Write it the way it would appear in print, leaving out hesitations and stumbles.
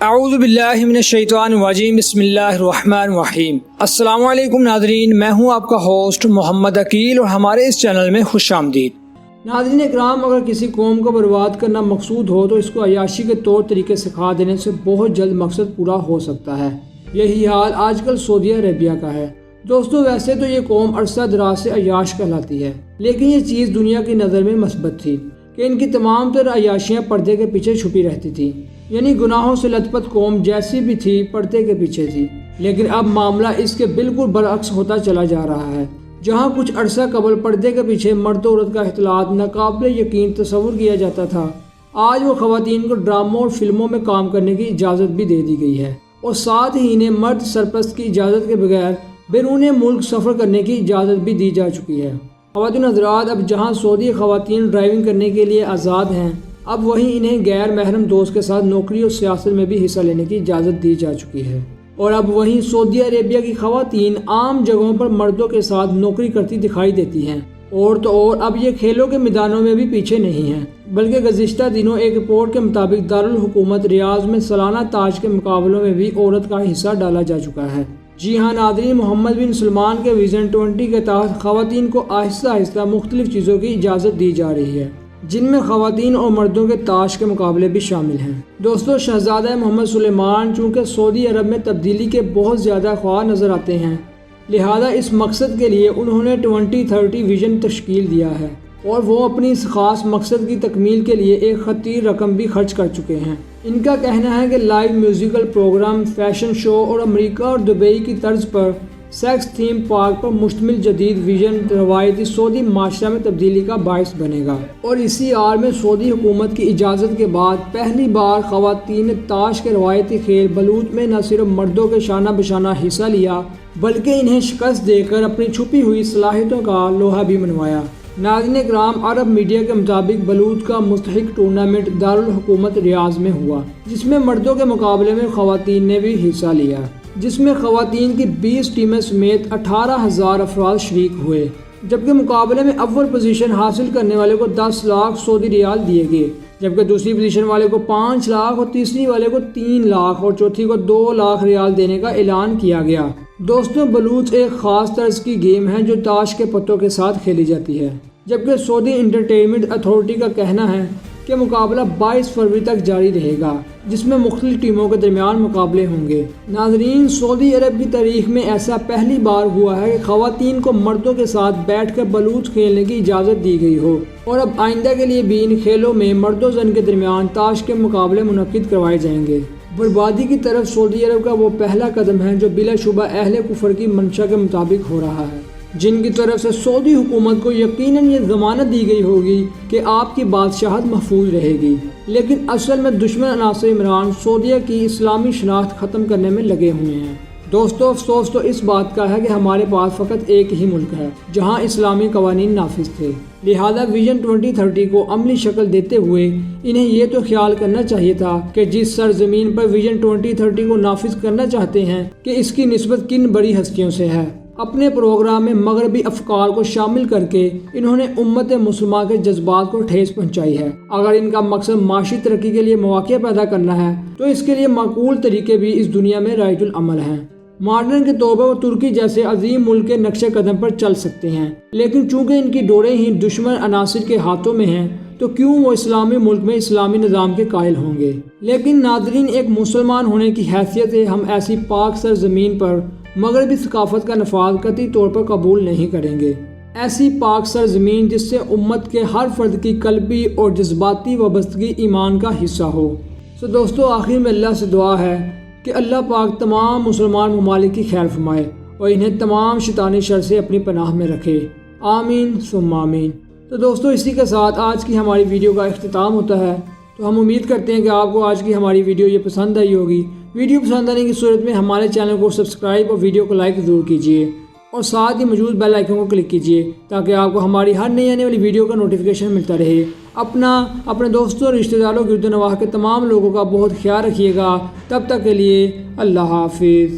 اعوذ باللہ من الشیطان الرجیم، بسم اللہ الرحمن الرحیم۔ السلام علیکم ناظرین، میں ہوں آپ کا ہوسٹ محمد عقیل اور ہمارے اس چینل میں خوش آمدید۔ ناظرین اکرام، اگر کسی قوم کو برباد کرنا مقصود ہو تو اس کو عیاشی کے طور طریقے سکھا دینے سے بہت جلد مقصد پورا ہو سکتا ہے۔ یہی حال آج کل سعودی عربیہ کا ہے۔ دوستو، ویسے تو یہ قوم عرصہ دراز سے عیاش کہلاتی ہے، لیکن یہ چیز دنیا کی نظر میں مثبت تھی کہ ان کی تمام تر عیاشیاں پردے کے پیچھے چھپی رہتی تھی، یعنی گناہوں سے لت پت قوم جیسی بھی تھی پردے کے پیچھے تھی۔ لیکن اب معاملہ اس کے بالکل برعکس ہوتا چلا جا رہا ہے۔ جہاں کچھ عرصہ قبل پردے کے پیچھے مرد و عورت کا اختلاط ناقابل یقین تصور کیا جاتا تھا، آج وہ خواتین کو ڈراموں اور فلموں میں کام کرنے کی اجازت بھی دے دی گئی ہے، اور ساتھ ہی انہیں مرد سرپرست کی اجازت کے بغیر بیرون ملک سفر کرنے کی اجازت بھی دی جا چکی ہے۔ خواتین حضرات، اب جہاں سعودی خواتین ڈرائیونگ کرنے کے لیے آزاد ہیں، اب وہیں انہیں غیر محرم دوست کے ساتھ نوکری اور سیاست میں بھی حصہ لینے کی اجازت دی جا چکی ہے، اور اب وہیں سعودی عربیہ کی خواتین عام جگہوں پر مردوں کے ساتھ نوکری کرتی دکھائی دیتی ہیں۔ اور تو اور اب یہ کھیلوں کے میدانوں میں بھی پیچھے نہیں ہیں، بلکہ گزشتہ دنوں ایک رپورٹ کے مطابق دارالحکومت ریاض میں سالانہ تاج کے مقابلوں میں بھی عورت کا حصہ ڈالا جا چکا ہے۔ جی ہاں ناظرین، محمد بن سلمان کے ویژن 20 کے تحت خواتین کو آہستہ آہستہ مختلف چیزوں کی اجازت دی جا رہی ہے، جن میں خواتین اور مردوں کے تاش کے مقابلے بھی شامل ہیں۔ دوستو، شہزادہ محمد سلیمان چونکہ سعودی عرب میں تبدیلی کے بہت زیادہ خواہاں نظر آتے ہیں، لہذا اس مقصد کے لیے انہوں نے 2030 ویژن تشکیل دیا ہے، اور وہ اپنی اس خاص مقصد کی تکمیل کے لیے ایک خطیر رقم بھی خرچ کر چکے ہیں۔ ان کا کہنا ہے کہ live musical programme, fashion show اور امریکہ اور دبئی کی طرز پر سیکس تھیم پارک پر مشتمل جدید ویژن روایتی سعودی معاشرہ میں تبدیلی کا باعث بنے گا، اور اسی آڑ میں سعودی حکومت کی اجازت کے بعد پہلی بار خواتین نے تاش کے روایتی کھیل بلوط میں نہ صرف مردوں کے شانہ بشانہ حصہ لیا، بلکہ انہیں شکست دے کر اپنی چھپی ہوئی صلاحیتوں کا لوہا بھی منوایا۔ ناظرین اکرام، عرب میڈیا کے مطابق بلوط کا مستحق ٹورنامنٹ دارالحکومت ریاض میں ہوا، جس میں مردوں کے مقابلے میں خواتین نے بھی حصہ لیا، جس میں خواتین کی 20 ٹیمیں سمیت 18,000 افراد شریک ہوئے، جبکہ مقابلے میں اول پوزیشن حاصل کرنے والے کو 10 لاکھ سعودی ریال دیے گئے، جبکہ دوسری پوزیشن والے کو 5 لاکھ اور تیسری والے کو 3 لاکھ اور چوتھی کو 2 لاکھ ریال دینے کا اعلان کیا گیا۔ دوستوں، بلوچ ایک خاص طرز کی گیم ہے جو تاش کے پتوں کے ساتھ کھیلی جاتی ہے، جبکہ سعودی انٹرٹینمنٹ اتھارٹی کا کہنا ہے کہ مقابلہ 22 فروری تک جاری رہے گا، جس میں مختلف ٹیموں کے درمیان مقابلے ہوں گے۔ ناظرین، سعودی عرب کی تاریخ میں ایسا پہلی بار ہوا ہے کہ خواتین کو مردوں کے ساتھ بیٹھ کر بلوچ کھیلنے کی اجازت دی گئی ہو، اور اب آئندہ کے لیے بھی ان کھیلوں میں مرد و زن کے درمیان تاش کے مقابلے منعقد کروائے جائیں گے۔ بربادی کی طرف سعودی عرب کا وہ پہلا قدم ہے جو بلا شبہ اہل کفر کی منشا کے مطابق ہو رہا ہے، جن کی طرف سے سعودی حکومت کو یقیناً یہ ضمانت دی گئی ہوگی کہ آپ کی بادشاہت محفوظ رہے گی، لیکن اصل میں دشمن عناصر عمران سعودیہ کی اسلامی شناخت ختم کرنے میں لگے ہوئے ہیں۔ دوستو، افسوس تو اس بات کا ہے کہ ہمارے پاس فقط ایک ہی ملک ہے جہاں اسلامی قوانین نافذ تھے، لہذا ویژن 2030 کو عملی شکل دیتے ہوئے انہیں یہ تو خیال کرنا چاہیے تھا کہ جس سرزمین پر ویژن 2030 کو نافذ کرنا چاہتے ہیں کہ اس کی نسبت کن بڑی ہستیوں سے ہے۔ اپنے پروگرام میں مغربی افکار کو شامل کر کے انہوں نے امت مسلمہ کے جذبات کو ٹھیس پہنچائی ہے۔ اگر ان کا مقصد معاشی ترقی کے لیے مواقع پیدا کرنا ہے تو اس کے لیے معقول طریقے بھی اس دنیا میں رائج العمل ہیں۔ ماڈرن کے طور پر وہ ترکی جیسے عظیم ملک کے نقش قدم پر چل سکتے ہیں، لیکن چونکہ ان کی ڈوریں ہی دشمن عناصر کے ہاتھوں میں ہیں تو کیوں وہ اسلامی ملک میں اسلامی نظام کے قائل ہوں گے۔ لیکن ناظرین، ایک مسلمان ہونے کی حیثیت سے ہم ایسی پاک سرزمین پر مغربی ثقافت کا نفاذ قطعی طور پر قبول نہیں کریں گے۔ ایسی پاک سرزمین جس سے امت کے ہر فرد کی قلبی اور جذباتی وابستگی ایمان کا حصہ ہو۔ دوستو، آخر میں اللہ سے دعا ہے کہ اللہ پاک تمام مسلمان ممالک کی خیر فرمائے اور انہیں تمام شیطانی شر سے اپنی پناہ میں رکھے، آمین ثم آمین۔ تو دوستو، اسی کے ساتھ آج کی ہماری ویڈیو کا اختتام ہوتا ہے۔ تو ہم امید کرتے ہیں کہ آپ کو آج کی ہماری ویڈیو یہ پسند آئی ہوگی۔ ویڈیو پسند آنے کی صورت میں ہمارے چینل کو سبسکرائب اور ویڈیو کو لائک ضرور کیجیے، اور ساتھ ہی موجود بیل آئیکن کو کلک کیجیے تاکہ آپ کو ہماری ہر نئی آنے والی ویڈیو کا نوٹیفیکیشن ملتا رہے۔ اپنے دوستوں اور رشتہ داروں گرد و نواح کے تمام لوگوں کا بہت خیال رکھیے گا۔ تب تک کے لیے اللہ حافظ۔